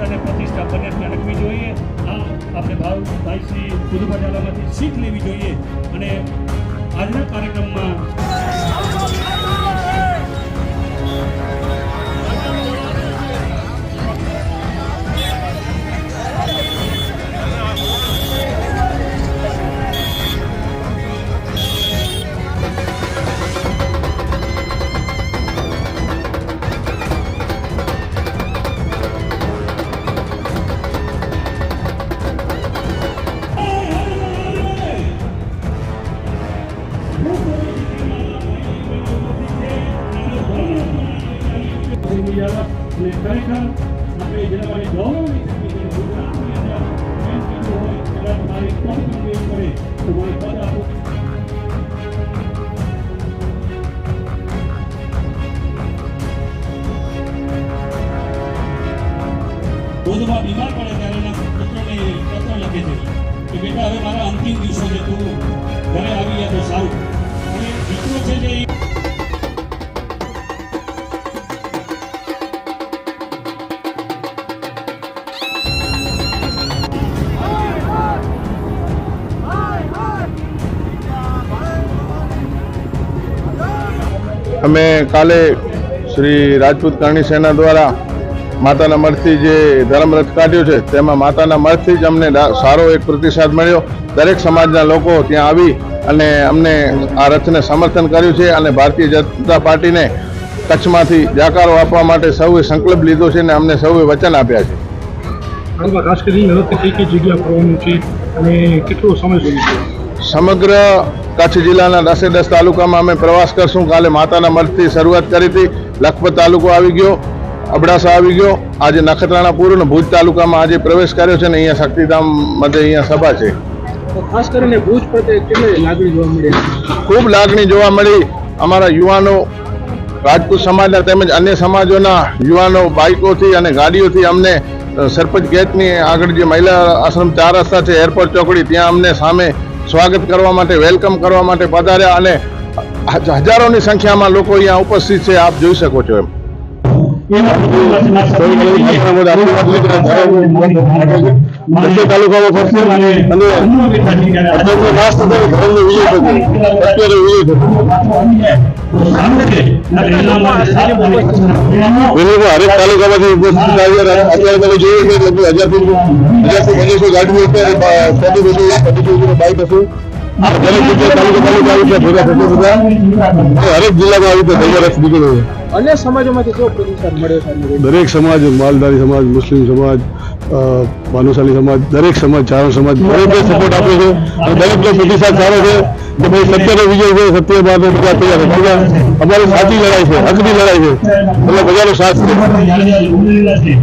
અને પ્રતિષ્ઠા બંને રાખવી જોઈએ। આ આપણે ભાઈ શ્રી પુદુપા ઝાલામાંથી શીખ લેવી જોઈએ અને આજના કાર્યક્રમમાં અને ખરેખર આપણે જેના માટે ગૌરવની સ્થિતિ ગુજરાતની અંદર હોય કદાચ મારી કોઈ પણ એવું કરે તો મારે પદ આપો। ગોદમાં બીમાર પડે ત્યારે એના પુત્રને પત્ર લખે છે કે બેટા હવે મારા અંતિમ દિવસો છે, તું ઘરે આવી ગયા તો સારું। અને દીકરો છે જે અમે કાલે શ્રી રાજપૂત કરણી સેના દ્વારા માતાના મઠથી જે ધર્મરથ કાઢ્યો છે તેમાં માતાના મઠથી જ અમને સારો એક પ્રતિસાદ મળ્યો। દરેક સમાજના લોકો ત્યાં આવી અને અમને આ રથને સમર્થન કર્યું છે અને ભારતીય જનતા પાર્ટીને કચ્છમાંથી જાકારો આપવા માટે સૌએ સંકલ્પ લીધો છે અને અમને સૌએ વચન આપ્યા છે। ખાસ કરીને રથ કઈ જગ્યા ફરવાનું છે અને કેટલો સમય સુધી? સમગ્ર કચ્છ જિલ્લાના 10 તાલુકામાં અમે પ્રવાસ કરશું। કાલે માતાના મઠથી શરૂઆત કરી હતી, લખપત તાલુકો આવી ગયો, અબડાસા આવી ગયો, આજે નખત્રાણાપુર અને ભુજ તાલુકામાં આજે પ્રવેશ કર્યો છે અને અહીંયા શક્તિધામ મધ્ય અહીંયા સભા છે। ખાસ કરીને ભુજ પ્રત્યે કેટલી લાગણી જોવા મળી? ખૂબ લાગણી જોવા મળી। અમારા યુવાનો, રાજપૂત સમાજના તેમજ અન્ય સમાજોના યુવાનો બાઇકોથી અને ગાડીઓથી અમને સરપંચ ગેટની આગળ જે મહિલા આશ્રમ 4 રસ્તા છે, એરપોર્ટ ચોકડી, ત્યાં અમને સામે સ્વાગત કરવા માટે, વેલકમ કરવા માટે પધાર્યા અને હજારોની સંખ્યામાં લોકો અહીંયા ઉપસ્થિત છે, આપ જોઈ શકો છો। હરેક તાલુકામાંથી ઉપસ્થિત અત્યારે તમે જોયું કે લગભગ 1000 ગાડીઓ બાઇક હશે। હરેક જિલ્લામાં આવી રીતે રથ નીકળ્યો છે। અન્ય સમાજોમાંથી કેવો પ્રતિસાદ મળ્યો છે? દરેક સમાજ, માલધારી સમાજ, મુસ્લિમ સમાજ, ભાનુશાલી સમાજ, દરેક સમાજ, ચારણ સમાજ દરેકને સપોર્ટ આપ્યો છે અને દરેકનો પ્રતિસાદ સારો છે કે ભાઈ સત્યનો વિજય છે, સત્ય માટે બધા તૈયાર છે। અમારી સાચી લડાઈ છે, હકની લડાઈ છે, એટલે બધાનો સાથ છે।